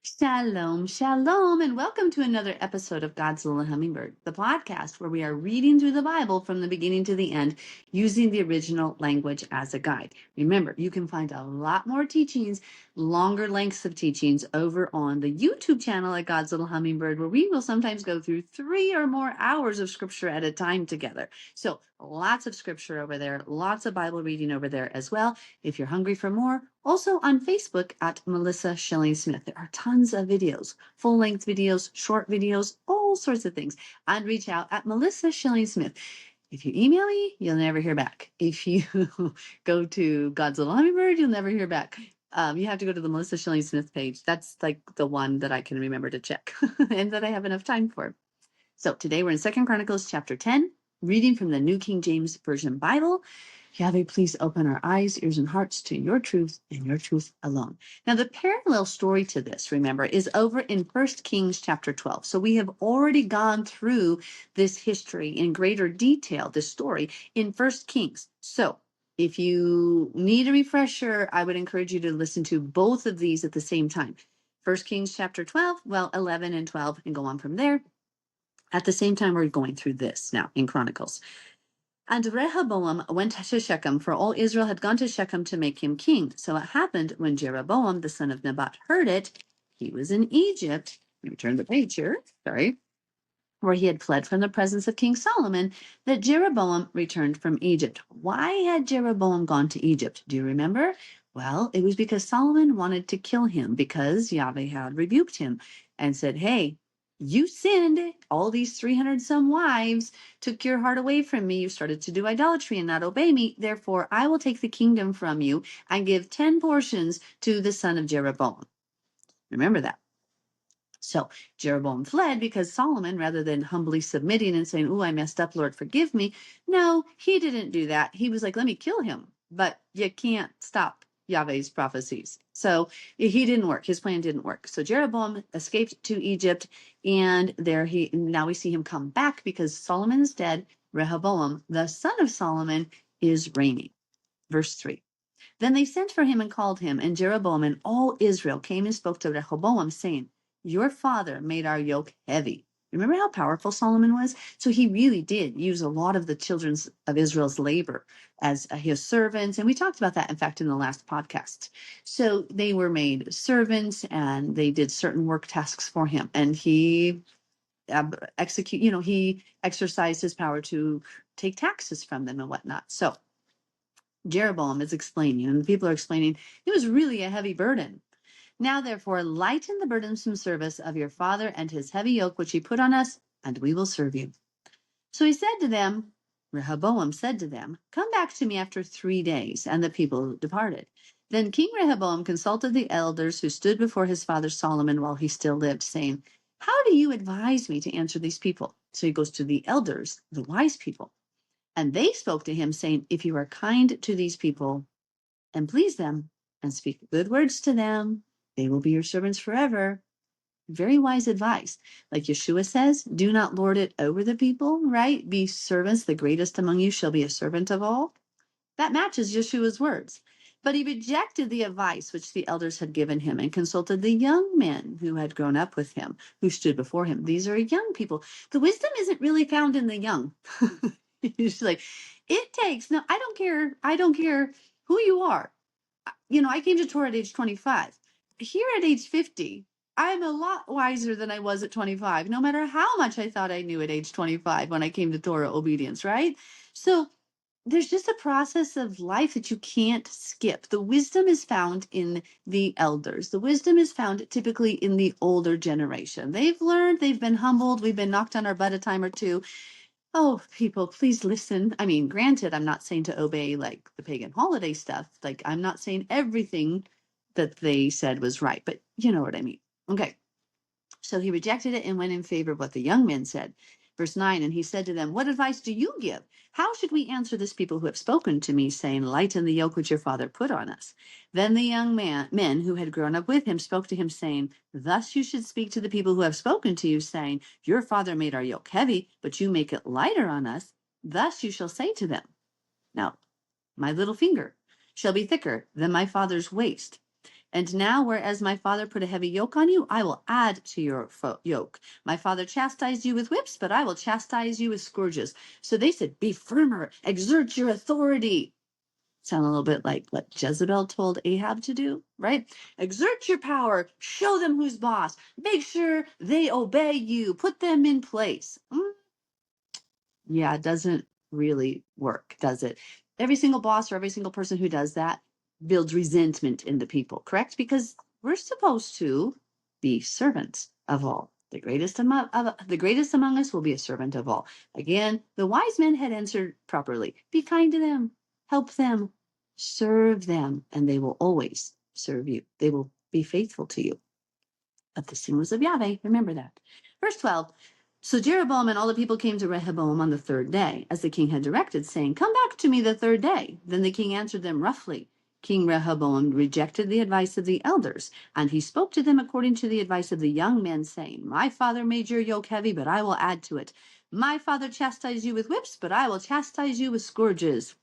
Shalom, shalom, and welcome to another episode of God's Little Hummingbird, the podcast where we are reading through the Bible from the beginning to the end using the original language as a guide. Remember, you can find a lot more teachings, longer lengths of teachings over on the YouTube channel at God's Little Hummingbird, where we will sometimes go through 3 or more hours of scripture at a time together. So lots of scripture over there, lots of Bible reading over there as well. If you're hungry for more, also on Facebook at Melissa Schilling Smith. There are tons of videos, full-length videos, short videos, all sorts of things. I'd reach out at Melissa Schilling Smith. If you email me, you'll never hear back. If you go to God's Little Hummingbird, you'll never hear back. You have to go to the Melissa Schilling Smith page. That's like the one that I can remember to check and that I have enough time for. So today we're in 2 Chronicles chapter 10, reading from the New King James Version Bible. Yahweh, please open our eyes, ears, and hearts to your truth and your truth alone. Now, the parallel story to this, remember, is over in 1 Kings chapter 12. So we have already gone through this history in greater detail, this story, in 1 Kings. So if you need a refresher, I would encourage you to listen to both of these at the same time. 1 Kings chapter 12, 11 and 12, and go on from there. At the same time, we're going through this now in Chronicles. And Rehoboam went to Shechem, for all Israel had gone to Shechem to make him king. So it happened when Jeroboam, the son of Nebat, heard it, he was in Egypt. Let me turn the page here. Sorry. Where he had fled from the presence of King Solomon, that Jeroboam returned from Egypt. Why had Jeroboam gone to Egypt? Do you remember? Well, it was because Solomon wanted to kill him, because Yahweh had rebuked him and said, hey, you sinned. All these 300 some wives took your heart away from me. You started to do idolatry and not obey me. Therefore, I will take the kingdom from you and give 10 portions to the son of Jeroboam. Remember that. So Jeroboam fled because Solomon, rather than humbly submitting and saying, oh, I messed up, Lord, forgive me. No, he didn't do that. He was like, let me kill him. But you can't stop Yahweh's prophecies. So he didn't work. His plan didn't work. So Jeroboam escaped to Egypt, and now we see him come back because Solomon is dead. Rehoboam, the son of Solomon, is reigning. Verse 3. Then they sent for him and called him, and Jeroboam and all Israel came and spoke to Rehoboam, saying, your father made our yoke heavy. Remember how powerful Solomon was? So he really did use a lot of the children of Israel's labor as his servants. And we talked about that, in fact, in the last podcast. So they were made servants and they did certain work tasks for him. And he he exercised his power to take taxes from them and whatnot. So Jeroboam is explaining, and the people are explaining, it was really a heavy burden. Now, therefore, lighten the burdensome service of your father and his heavy yoke, which he put on us, and we will serve you. So he said to them, Rehoboam said to them, come back to me after 3 days. And the people departed. Then King Rehoboam consulted the elders who stood before his father Solomon while he still lived, saying, how do you advise me to answer these people? So he goes to the elders, the wise people. And they spoke to him, saying, if you are kind to these people and please them and speak good words to them, they will be your servants forever. Very wise advice. Like Yeshua says, do not lord it over the people, right? Be servants. The greatest among you shall be a servant of all. That matches Yeshua's words. But he rejected the advice which the elders had given him and consulted the young men who had grown up with him, who stood before him. These are young people. The wisdom isn't really found in the young. He's like, it takes, no, I don't care. I don't care who you are. I came to Torah at age 25. Here at age 50, I'm a lot wiser than I was at 25, no matter how much I thought I knew at age 25 when I came to Torah obedience, right? So there's just a process of life that you can't skip. The wisdom is found in the elders. The wisdom is found typically in the older generation. They've learned, they've been humbled, we've been knocked on our butt a time or two. Oh, people, please listen. I mean, granted, I'm not saying to obey like the pagan holiday stuff. Like, I'm not saying everything that they said was right, but you know what I mean. Okay. So he rejected it and went in favor of what the young men said. Verse 9, and he said to them, what advice do you give? How should we answer this people who have spoken to me, saying, lighten the yoke which your father put on us? Then the young men who had grown up with him spoke to him, saying, thus you should speak to the people who have spoken to you, saying, your father made our yoke heavy, but you make it lighter on us. Thus you shall say to them, now, my little finger shall be thicker than my father's waist. And now, whereas my father put a heavy yoke on you, I will add to your yoke. My father chastised you with whips, but I will chastise you with scourges. So they said, be firmer, exert your authority. Sound a little bit like what Jezebel told Ahab to do, right? Exert your power, show them who's boss, make sure they obey you, put them in place. Yeah, it doesn't really work, does it? Every single boss or every single person who does that builds resentment in the people, correct? Because we're supposed to be servants of all. The greatest among us will be a servant of all. Again, the wise men had answered properly. Be kind to them, help them, serve them, and they will always serve you. They will be faithful to you. But the sin was of Yahweh. Remember that. Verse 12. So Jeroboam and all the people came to Rehoboam on the third day, as the king had directed, saying, come back to me the third day. Then the king answered them roughly. King Rehoboam rejected the advice of the elders, and he spoke to them according to the advice of the young men, saying, my father made your yoke heavy, but I will add to it. My father chastised you with whips, but I will chastise you with scourges.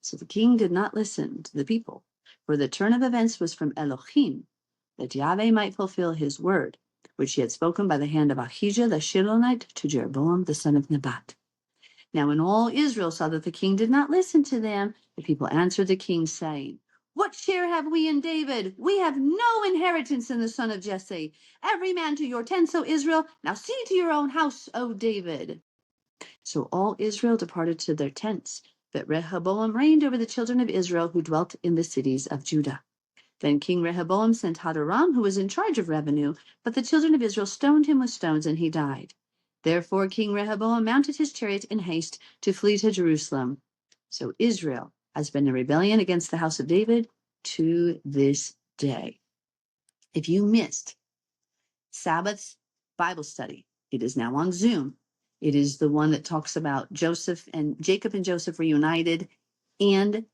So the king did not listen to the people, for the turn of events was from Elohim, that Yahweh might fulfill his word, which he had spoken by the hand of Ahijah the Shilonite to Jeroboam the son of Nebat. Now when all Israel saw that the king did not listen to them, the people answered the king, saying, what share have we in David? We have no inheritance in the son of Jesse. Every man to your tents, O Israel. Now see to your own house, O David. So all Israel departed to their tents, but Rehoboam reigned over the children of Israel who dwelt in the cities of Judah. Then King Rehoboam sent Hadoram, who was in charge of revenue, but the children of Israel stoned him with stones, and he died. Therefore King Rehoboam mounted his chariot in haste to flee to Jerusalem. So Israel has been in rebellion against the house of David to this day. If you missed Sabbath's Bible study, it is now on Zoom. It is the one that talks about Joseph and Jacob and Joseph reunited and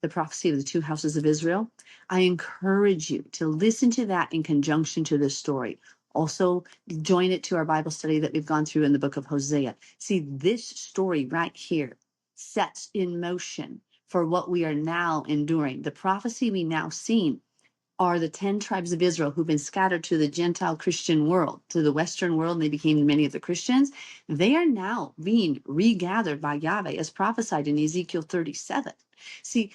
the prophecy of the two houses of Israel. I encourage you to listen to that in conjunction to this story. Also, join it to our Bible study that we've gone through in the book of Hosea. See, this story right here sets in motion for what we are now enduring. The prophecy we now see are the 10 tribes of Israel who've been scattered to the Gentile Christian world, to the Western world, and they became many of the Christians. They are now being regathered by Yahweh as prophesied in Ezekiel 37. See,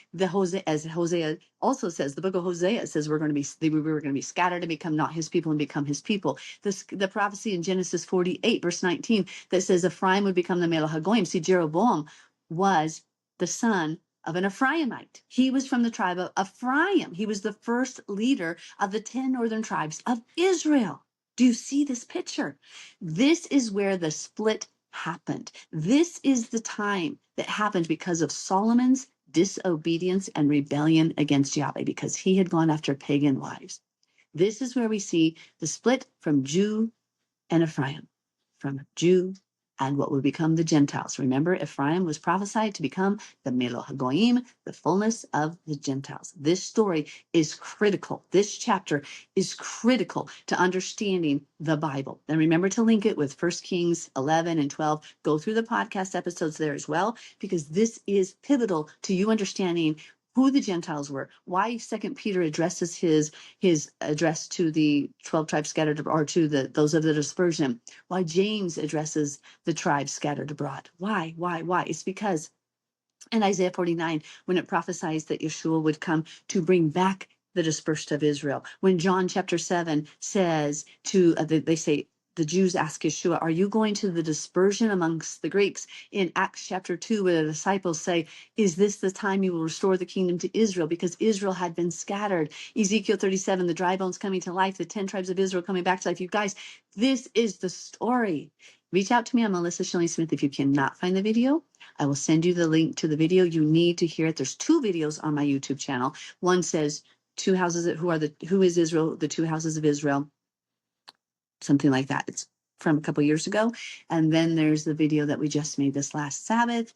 as Hosea also says, the book of Hosea says we were going to be scattered and become not his people and become his people. The prophecy in Genesis 48, verse 19, that says Ephraim would become the Melech HaGoyim. See, Jeroboam was the son of an Ephraimite. He was from the tribe of Ephraim. He was the first leader of the 10 northern tribes of Israel. Do you see this picture? This is where the split happened. This is the time that happened because of Solomon's disobedience and rebellion against Yahweh, because he had gone after pagan wives. This is where we see the split from Jew and Ephraim, from Jew and what would become the Gentiles. Remember, Ephraim was prophesied to become the Melech HaGoyim, the fullness of the Gentiles. This story is critical. This chapter is critical to understanding the Bible. And remember to link it with 1 Kings 11 and 12. Go through the podcast episodes there as well, because this is pivotal to you understanding who the Gentiles were, why Second Peter addresses his address to the 12 tribes scattered, or to those of the dispersion, why James addresses the tribes scattered abroad. Why? It's because in Isaiah 49, when it prophesies that Yeshua would come to bring back the dispersed of Israel. When John chapter 7 says they say, the Jews ask Yeshua, are you going to the dispersion amongst the Greeks? In Acts chapter 2, where the disciples say, is this the time you will restore the kingdom to Israel? Because Israel had been scattered. Ezekiel 37, the dry bones coming to life, the 10 tribes of Israel coming back to life. You guys, this is the story. Reach out to me. I'm Melissa Schilling Smith. If you cannot find the video, I will send you the link to the video. You need to hear it. There's 2 videos on my YouTube channel. One says who is Israel, the 2 houses of Israel, something like that. It's from a couple years ago. And then there's the video that we just made this last Sabbath,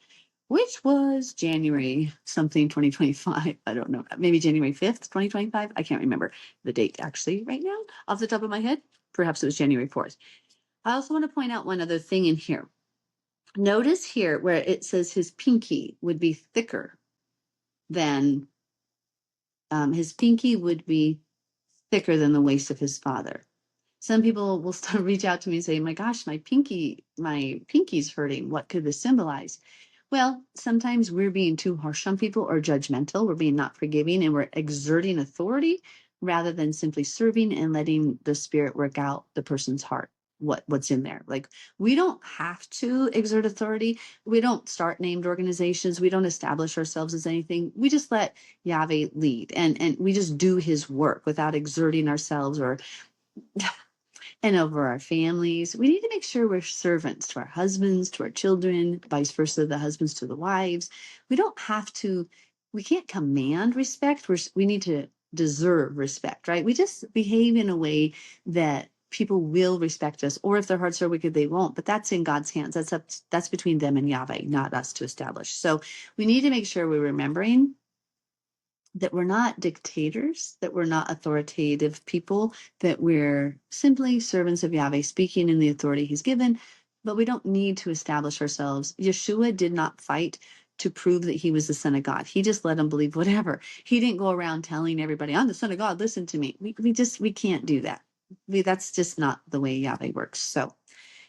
which was January something 2025. I don't know, maybe January 5th, 2025. I can't remember the date actually right now off the top of my head. Perhaps it was January 4th. I also want to point out one other thing in here. Notice here where it says his pinky would be thicker than his pinky would be thicker than the waist of his father. Some people will start reach out to me and say, my gosh, my pinky's hurting. What could this symbolize? Well, sometimes we're being too harsh on people or judgmental. We're being not forgiving and we're exerting authority rather than simply serving and letting the Spirit work out the person's heart, what's in there. Like, we don't have to exert authority. We don't start named organizations. We don't establish ourselves as anything. We just let Yahweh lead and we just do his work without exerting ourselves or and over our families. We need to make sure we're servants to our husbands, to our children, vice versa, the husbands to the wives. We don't have to, we can't command respect. We need to deserve respect, right? We just behave in a way that people will respect us, or if their hearts are wicked, they won't. But that's in God's hands. That's between them and Yahweh, not us to establish. So we need to make sure we're remembering that we're not dictators, that we're not authoritative people, that we're simply servants of Yahweh speaking in the authority he's given, but we don't need to establish ourselves. Yeshua did not fight to prove that he was the son of God. He just let them believe whatever. He didn't go around telling everybody, I'm the son of God, listen to me. We can't do that. That's just not the way Yahweh works. So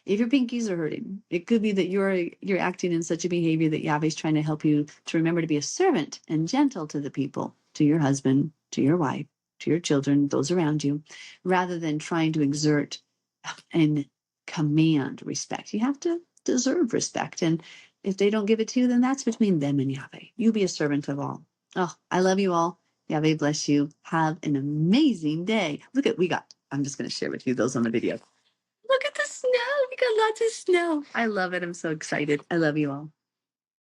if your pinkies are hurting, it could be that you're acting in such a behavior that Yahweh's trying to help you to remember to be a servant and gentle to the people, to your husband, to your wife, to your children, those around you, rather than trying to exert and command respect. You have to deserve respect. And if they don't give it to you, then that's between them and Yahweh. You be a servant of all. Oh, I love you all. Yahweh bless you. Have an amazing day. I'm just going to share with you those on the video. Look at the snow. We got lots of snow. I love it. I'm so excited. I love you all.